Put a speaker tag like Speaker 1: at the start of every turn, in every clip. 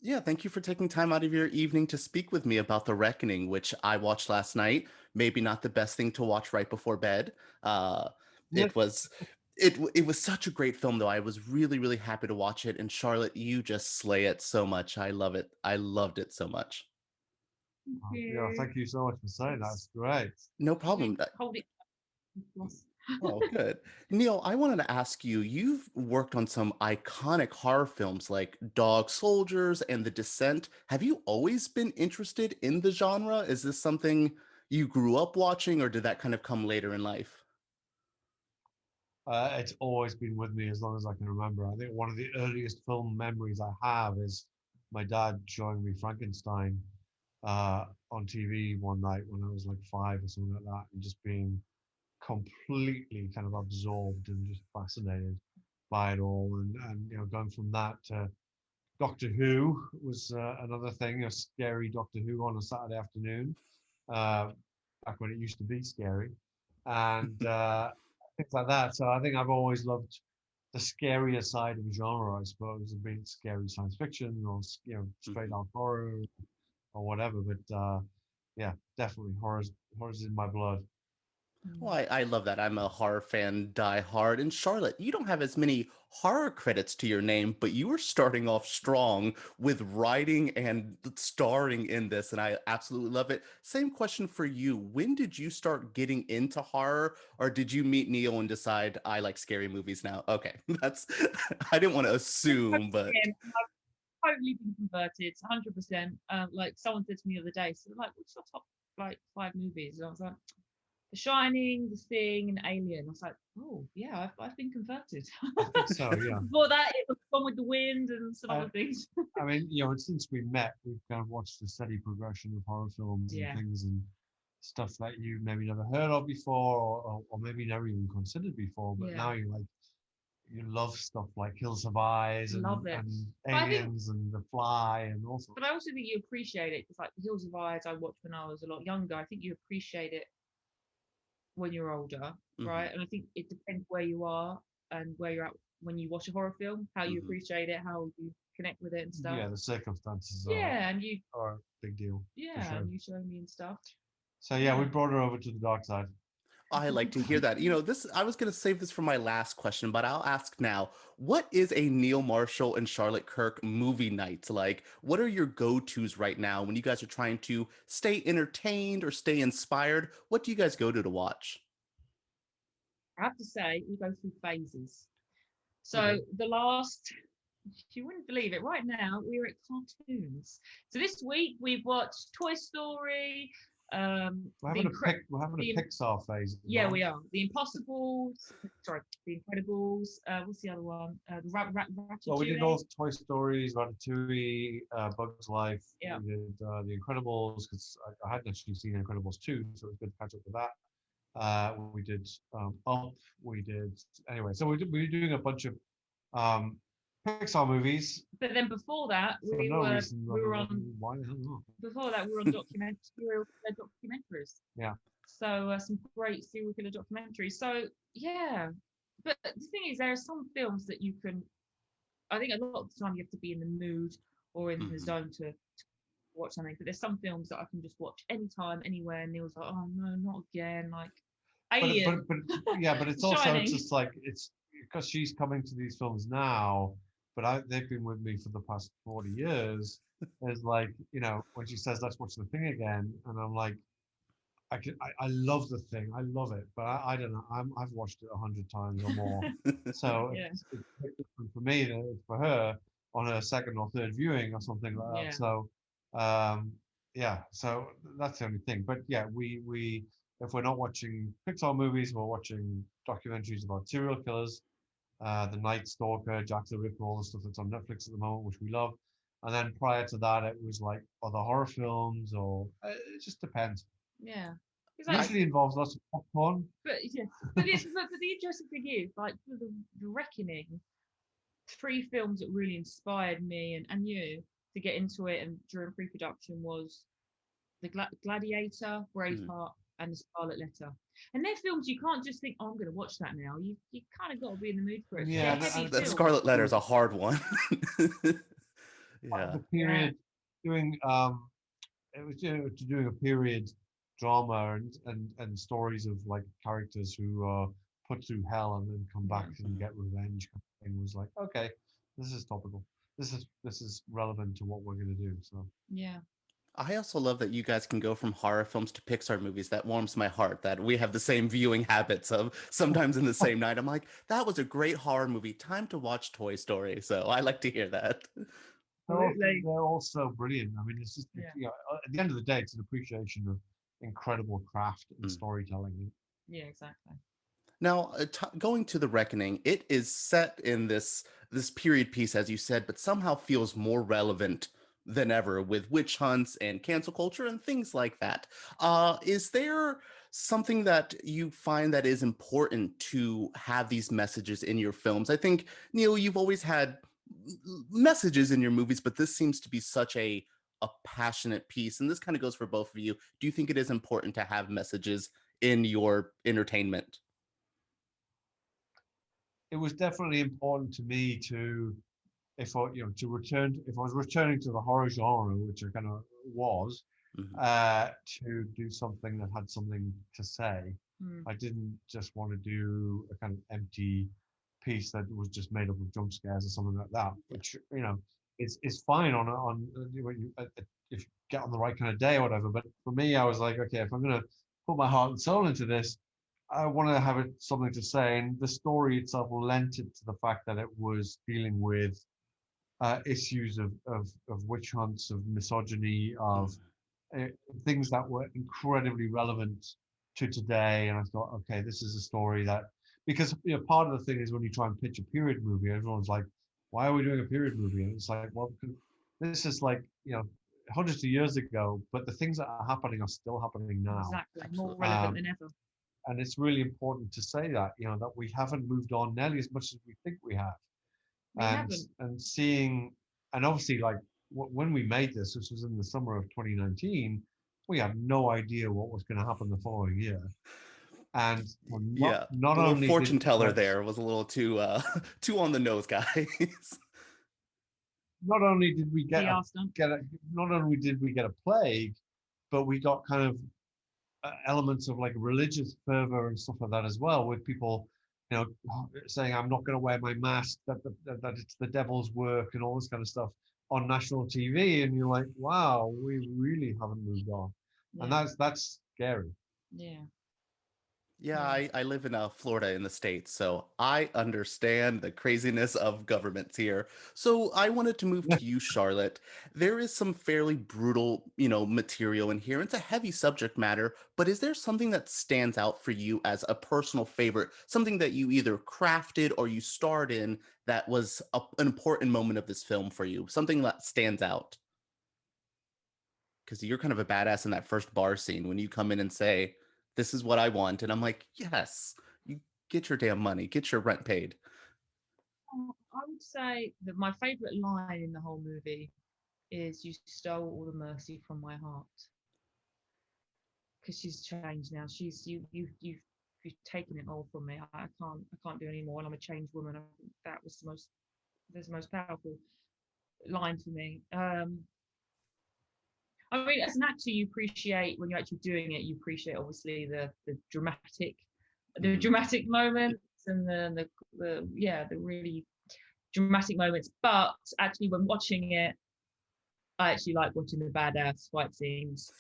Speaker 1: Yeah, thank you for taking time out of your evening to speak with me about The Reckoning, which I watched last night. Maybe not the best thing to watch right before bed. Uh,
Speaker 2: Yeah.
Speaker 1: it was it was such a great film though. I was really, really happy to watch it. And Charlotte, you just slay it so much. I love it. I loved it so much.
Speaker 3: Thank
Speaker 2: Yeah,
Speaker 3: you.
Speaker 2: thank you so much for saying that.
Speaker 3: It's,
Speaker 2: It's great.
Speaker 1: No
Speaker 3: you
Speaker 1: problem.
Speaker 3: hold it. Yes.
Speaker 1: Oh, good. Neil, I wanted to ask you, you've worked on some iconic horror films like Dog Soldiers and The Descent. Have you always been interested in the genre? Is this something you grew up watching, or did that kind of come later in life?
Speaker 2: It's always been with me as long as I can remember. I think one of the earliest film memories I have is my dad showing me Frankenstein on TV one night when I was like 5 or something like that, and just being completely kind of absorbed and just fascinated by it all. And going from that to Doctor Who was another thing, a scary Doctor Who on a Saturday afternoon, uh, back when it used to be scary, and things like that. So I think I've always loved the scarier side of genre, I suppose, of being scary science fiction or straight out horror or whatever. But yeah, definitely horror's in my blood.
Speaker 1: Well,
Speaker 3: Mm.
Speaker 1: I love that. I'm a horror fan, die hard. And Charlotte, you don't have as many horror credits to your name, but you were starting off strong with writing and starring in this, and I absolutely love it. Same question for you. When did you start getting into horror, or did you meet Neil and decide I like scary movies now? Okay, that's I didn't want to assume, but
Speaker 3: Again, I've totally been converted, 100%. Like someone said to me the other day, so like, what's your top like 5 movies? And I was like, The Shining, The Thing, and Alien. I was like, oh yeah, I've been converted.
Speaker 2: I think so, yeah.
Speaker 3: Before that, it was Gone with the Wind and some
Speaker 2: Uh,
Speaker 3: other things.
Speaker 2: I mean, and since we met, we've kind of watched a steady progression of horror films and
Speaker 3: Yeah,
Speaker 2: things and stuff that you maybe never heard of before or maybe never even considered before. But
Speaker 3: yeah,
Speaker 2: now you love stuff like Hills Have Eyes
Speaker 3: love it.
Speaker 2: and
Speaker 3: But I think,
Speaker 2: Aliens and The Fly and all sorts.
Speaker 3: but I also think you appreciate it because like The Hills of Eyes, I watched when I was a lot younger. I think you appreciate it when you're older,
Speaker 1: Mhm,
Speaker 3: right? And I think it depends where you are and where you're at when you watch a horror film, how you
Speaker 1: mhm.
Speaker 3: appreciate it, how you connect with it and stuff.
Speaker 2: Yeah, the circumstances
Speaker 3: Yeah, and you,
Speaker 2: are a big deal for
Speaker 3: yeah,
Speaker 2: sure.
Speaker 3: and you showing me and stuff.
Speaker 2: So yeah, we
Speaker 3: Yeah.
Speaker 2: brought her over to the dark side.
Speaker 1: I like to hear that. This I was going to save this for my last question, but I'll ask now. What is a Neil Marshall and Charlotte Kirk movie night like? What are your go-tos right now when you guys are trying to stay entertained or stay inspired? What do you guys go to watch?
Speaker 3: I have to say, we go through phases.
Speaker 2: Okay.
Speaker 3: So the last, you wouldn't believe it, right now we're at cartoons. So this week we've watched Toy Story,
Speaker 2: We're having a
Speaker 3: the
Speaker 2: Pixar phase as
Speaker 3: yeah, we
Speaker 2: well.
Speaker 3: are. The Impossibles, sorry, The Incredibles. What's the other one? The
Speaker 2: Well, we did all
Speaker 3: Ratatouille.
Speaker 2: Toy Stories, Ratatouille, Bugs Life.
Speaker 3: Yeah.
Speaker 2: We did The Incredibles because I hadn't actually seen Incredibles 2, so it was good to catch up with that. We did Up. We did anyway. So we were doing a bunch of um, Pixar movies
Speaker 3: But then before that,
Speaker 2: for no reason
Speaker 3: we
Speaker 2: other
Speaker 3: were on
Speaker 2: than why the hell not?
Speaker 3: serial killer documentaries.
Speaker 2: Yeah.
Speaker 3: So some great serial killer documentaries. So yeah, but the thing is, there are some films that you can. I think a lot of the time you have to be in the mood or in the
Speaker 1: Hmm.
Speaker 3: zone to watch something. But there's some films that I can just watch anytime, anywhere. And Neil's like, oh no, not again. Like Alien,
Speaker 2: But yeah, but it's also
Speaker 3: Shining.
Speaker 2: just like it's because she's coming to these films now, but they've been with me for the past 40 years. It's like, when she says, let's watch the thing again, and I'm like, I love the thing, I love it, but I don't know, I've watched it 100 times or more. So
Speaker 3: Yeah,
Speaker 2: it's a bit different for me than it is for her on her second or third viewing or something like that.
Speaker 3: yeah.
Speaker 2: So um, yeah, so that's the only thing. But yeah, we if we're not watching Pixar movies, we're watching documentaries about serial killers, The Night Stalker, Jack the Ripper, all the stuff that's on Netflix at the moment, which we love. And then prior to that, it was like other horror films, or it just depends.
Speaker 3: Yeah. It's like,
Speaker 1: I
Speaker 2: Usually involves lots of popcorn.
Speaker 3: but yeah, but the interesting thing is, like, for the Reckoning, 3 films that really inspired me and you to get into it and during pre-production was the Gladiator,
Speaker 1: mm,
Speaker 3: Braveheart, and the Scarlet Letter. And they're films you can't just think, oh, I'm going to watch that now. You kind of got to be in the mood for it because
Speaker 2: Yeah,
Speaker 3: they're
Speaker 2: and,
Speaker 3: heavy
Speaker 2: and
Speaker 1: that
Speaker 2: and
Speaker 3: films.
Speaker 1: Scarlet Letter is
Speaker 2: there
Speaker 1: a hard one. Yeah.
Speaker 2: the period doing it was doing a period drama and stories of like characters who are put through hell and then come back and get revenge kind of thing was like, okay, this is topical. This is relevant to what we're gonna do. So
Speaker 3: Yeah.
Speaker 1: I also love that you guys can go from horror films to Pixar movies. That warms my heart that we have the same viewing habits of sometimes in the same night. I'm like, that was a great horror movie. Time to watch Toy Story. So I like to hear that.
Speaker 3: Absolutely.
Speaker 2: they're all so brilliant. I mean, it's just
Speaker 3: Yeah.
Speaker 2: you know, at the end of the day, it's an appreciation of incredible craft and
Speaker 1: Mm.
Speaker 2: storytelling.
Speaker 3: Yeah, exactly.
Speaker 1: Now, going to The Reckoning, it is set in this period piece, as you said, but somehow feels more relevant than ever with witch hunts and cancel culture and things like that. Is there something that you find that is important to have these messages in your films? I think, Neil, you've always had messages in your movies, but this seems to be such a passionate piece, and this kind of goes for both of you. Do you think it is important to have messages in your entertainment?
Speaker 2: It was definitely important to me to, if I, you know, to return, if I was returning to the horror genre, which I kind of was,
Speaker 1: Mhm.
Speaker 2: to do something that had something to say.
Speaker 3: Mm.
Speaker 2: I didn't just want to do a kind of empty piece that was just made up of jump scares or something like that,
Speaker 1: Yeah.
Speaker 2: which is fine on when you if you get on the right kind of day or whatever. But for me, I was like, okay, if I'm gonna put my heart and soul into this, I want to have it something to say. And the story itself lent it to the fact that it was dealing with issues of witch hunts, of misogyny, of
Speaker 1: Mm.
Speaker 2: uh, things that were incredibly relevant to today. And I thought, okay, this is a story that, because part of the thing is when you try and pitch a period movie, everyone's like, why are we doing a period movie? And it's like, well, this is like, hundreds of years ago, but the things that are happening are still happening now.
Speaker 3: Exactly. More
Speaker 1: Absolutely.
Speaker 3: relevant than ever.
Speaker 2: And it's really important to say that, that we haven't moved on nearly as much as we think we have.
Speaker 3: We haven't.
Speaker 2: And seeing, and obviously, like when we made this was in the summer of 2019, we had no idea what was going to happen the following year. And
Speaker 1: Yeah,
Speaker 2: not
Speaker 1: the little
Speaker 2: only did
Speaker 1: fortune
Speaker 2: we
Speaker 1: teller
Speaker 2: get,
Speaker 1: there was a little too too on the nose, guys.
Speaker 2: not only did we get
Speaker 3: PR stunt.
Speaker 2: not only did we get a plague, but we got kind of elements of like religious fervor and stuff like that as well, with people, saying I'm not going to wear my mask, that it's the devil's work and all this kind of stuff on national TV, and you're like, wow, we really haven't moved on, and
Speaker 3: Yeah.
Speaker 2: that's scary.
Speaker 3: Yeah.
Speaker 1: Yeah,
Speaker 3: Yeah.
Speaker 1: I live in Florida in the States, so I understand the craziness of governments here. So I wanted to move to you, Charlotte. There is some fairly brutal, material in here. It's a heavy subject matter, but is there something that stands out for you as a personal favorite? Something that you either crafted or you starred in that was an important moment of this film for you? Something that stands out? Because you're kind of a badass in that first bar scene when you come in and say, "This is what I want," and I'm like, "Yes, you get your damn money, get your rent paid."
Speaker 3: I would say that my favourite line in the whole movie is "You stole all the mercy from my heart," because she's changed now. She's you've taken it all from me. I can't do anymore, and I'm a changed woman. I think that's the most powerful line for me. I mean, as an actor, you appreciate when you're actually doing it. You appreciate obviously the
Speaker 1: Mhm.
Speaker 3: dramatic moments and the really dramatic moments. But actually, when watching it, I actually like watching the badass fight scenes,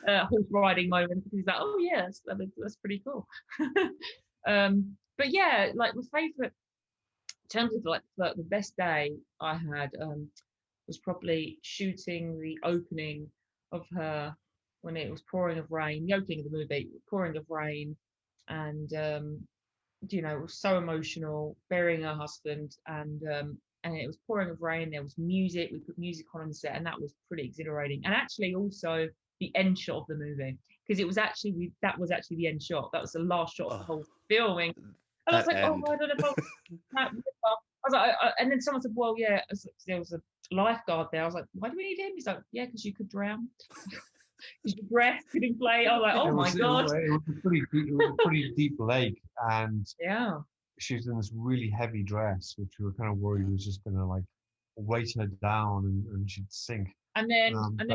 Speaker 3: horse riding moments. Because like, oh yes, that's pretty cool. But yeah, like my favorite in terms of like the best day I had was probably shooting the opening of her when it was pouring of rain, the opening of the movie, pouring of rain, and it was so emotional, burying her husband, and it was pouring of rain. There was music. We put music on set, and that was pretty exhilarating. And actually, also the end shot of the movie, because that was actually the end shot. That was the last shot of the
Speaker 1: Ugh,
Speaker 3: whole filming. And I was
Speaker 1: that
Speaker 3: like, oh,
Speaker 1: end.
Speaker 3: I don't know if I was like, and then someone said, well, yeah, there was a lifeguard there. I was like, why do we need him? He's like, yeah, because you could drown. Because your breath could inflate. I was like, oh
Speaker 2: It
Speaker 3: my
Speaker 2: was
Speaker 3: God.
Speaker 2: it was a pretty deep lake, and
Speaker 3: Yeah.
Speaker 2: she was in this really heavy dress, which we were kind of worried was just gonna like weight her down and she'd sink.
Speaker 3: And then,
Speaker 2: But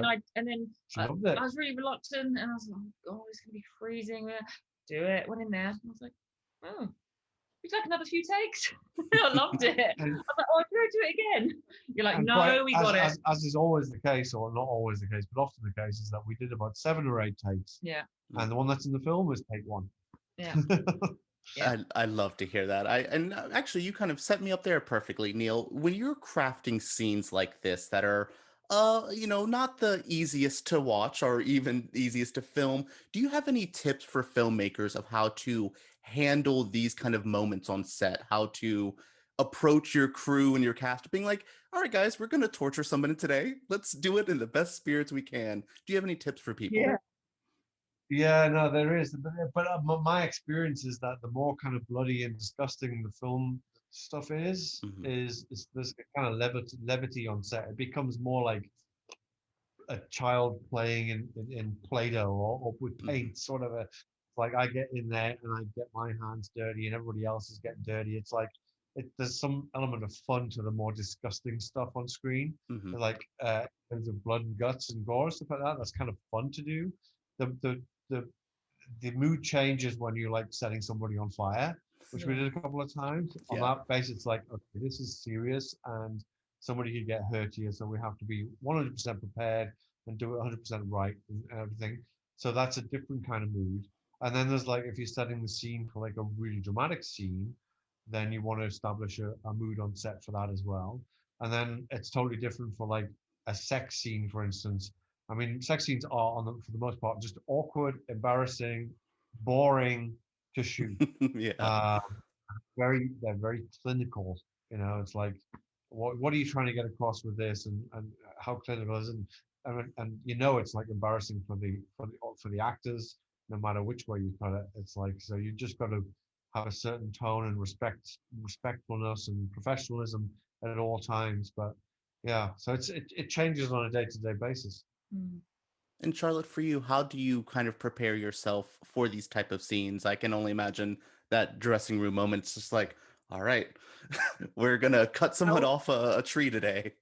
Speaker 2: she
Speaker 3: I
Speaker 2: loved it.
Speaker 3: was really reluctant, and I was like, "Oh, it's gonna be freezing." Do it. Went in there. And I was like, "Oh, would you like another few takes?" I loved it. I
Speaker 2: And,
Speaker 3: was like, "Oh, can I do it again?" You're like,
Speaker 2: and
Speaker 3: "No,
Speaker 2: quite,
Speaker 3: we got it."
Speaker 2: as is always the case, or not always the case, but often the case, is that we did about 7 or 8 takes,
Speaker 3: Yeah,
Speaker 2: and the one that's in the film is take 1.
Speaker 3: yeah, yeah.
Speaker 1: I love to hear that. Actually, you kind of set me up there perfectly, Neil. When you're crafting scenes like this that are not the easiest to watch or even easiest to film, do you have any tips for filmmakers of how to handle these kind of moments on set? How to approach your crew and your cast being like, "All right, guys, we're going to torture somebody today. Let's do it in the best spirits we can." Do you have any tips for people?
Speaker 3: Yeah.
Speaker 2: Yeah, no, there is. But my experience is that the more kind of bloody and disgusting the film stuff
Speaker 1: Mhm.
Speaker 2: is there's a kind of levity on set. It becomes more like a child playing in Play-Doh or with
Speaker 1: Mhm.
Speaker 2: paint, sort of a, like I get in there and I get my hands dirty and everybody else is getting dirty. It's like there's some element of fun to the more disgusting stuff on screen,
Speaker 1: Mhm.
Speaker 2: like in terms of blood and guts and gore, stuff like that. That's kind of fun to do. The the the the mood changes when you're like setting somebody on fire, which we
Speaker 3: Yeah.
Speaker 2: did a couple of times. On
Speaker 1: Yeah.
Speaker 2: that basis, it's like, okay, this is serious and somebody could get hurt here, so we have to be 100% prepared and do it 100% right and everything. So that's a different kind of mood. And then there's like, if you're setting the scene for like a really dramatic scene, then you want to establish a mood on set for that as well. And then it's totally different for like a sex scene, for instance. I mean, sex scenes are, for the most part, just awkward, embarrassing, boring to shoot.
Speaker 1: Yeah.
Speaker 2: Uh, they're very clinical. It's like, what are you trying to get across with this, and how clinical is it? And it's like embarrassing for the actors, no matter which way you cut it. It's like, so you just got to have a certain tone and respectfulness and professionalism at all times. But yeah, so it changes on a day-to-day basis.
Speaker 3: Mm.
Speaker 1: And Charlotte, for you, how do you kind of prepare yourself for these type of scenes? I can only imagine that dressing room moment. It's just like, all right, we're gonna cut someone
Speaker 3: Oh,
Speaker 1: off a tree today.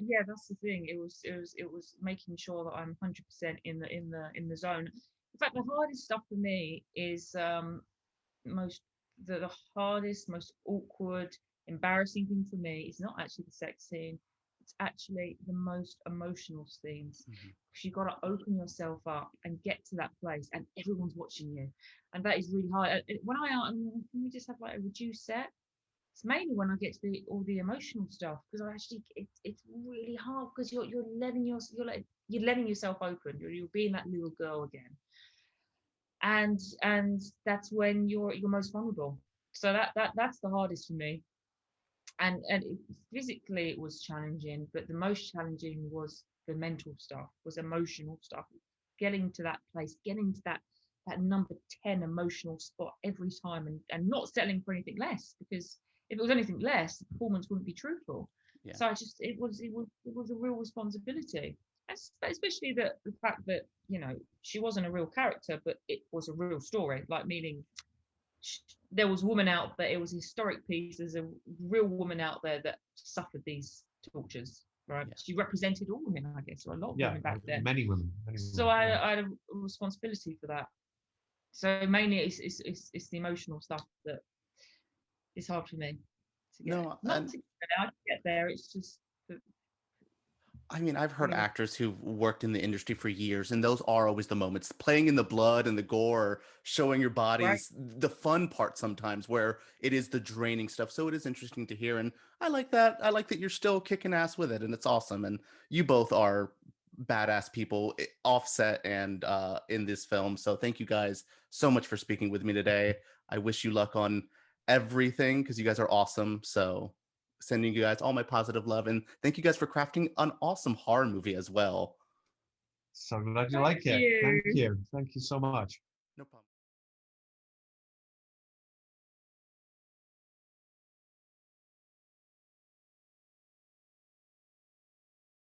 Speaker 3: yeah, that's the thing. It was making sure that I'm 100% in the zone. In fact, the hardest stuff for me is most the hardest, most awkward, embarrassing thing for me is not actually the sex scene. It's actually the most emotional scenes.
Speaker 1: Mhm.
Speaker 3: Because you've got to open yourself up and get to that place, and everyone's watching you, and that is really hard. When can we just have like a reduced set? It's mainly when I get to all the emotional stuff because I actually it's really hard because you're letting yourself open. You're being that little girl again, and that's when you're most vulnerable. So that's the hardest for me. Physically it was challenging, but the most challenging was the mental stuff, was emotional stuff, getting to that place, getting to that number 10 emotional spot every time, and not settling for anything less, because if it was anything less, the performance wouldn't be truthful.
Speaker 1: Yeah.
Speaker 3: So it was a real responsibility. Especially the fact that she wasn't a real character, but it was a real story, like meaning there was a woman out there. It was a historic piece. There's a real woman out there that suffered these tortures. Right?
Speaker 1: Yeah.
Speaker 3: She represented all women, I guess, or a lot of
Speaker 2: Yeah,
Speaker 3: women back then.
Speaker 2: many women.
Speaker 3: So I had a responsibility for that. So mainly it's the emotional stuff that is hard for me to get.
Speaker 1: No,
Speaker 3: Not to get there. It's just
Speaker 1: I mean, I've heard
Speaker 3: yeah.
Speaker 1: actors who've worked in the industry for years, and those are always the moments, playing in the blood and the gore, showing your
Speaker 3: Right.
Speaker 1: bodies, the fun part sometimes where it is the draining stuff. So it is interesting to hear, and I like that. I like that you're still kicking ass with it, and it's awesome. And you both are badass people, offset and in this film. So thank you guys so much for speaking with me today. I wish you luck on everything because you guys are awesome. So sending you guys all my positive love, and thank you guys for crafting an awesome horror movie as well.
Speaker 2: So glad you
Speaker 3: Thank
Speaker 2: like it.
Speaker 3: you.
Speaker 2: Thank you. Thank you so much.
Speaker 1: No problem.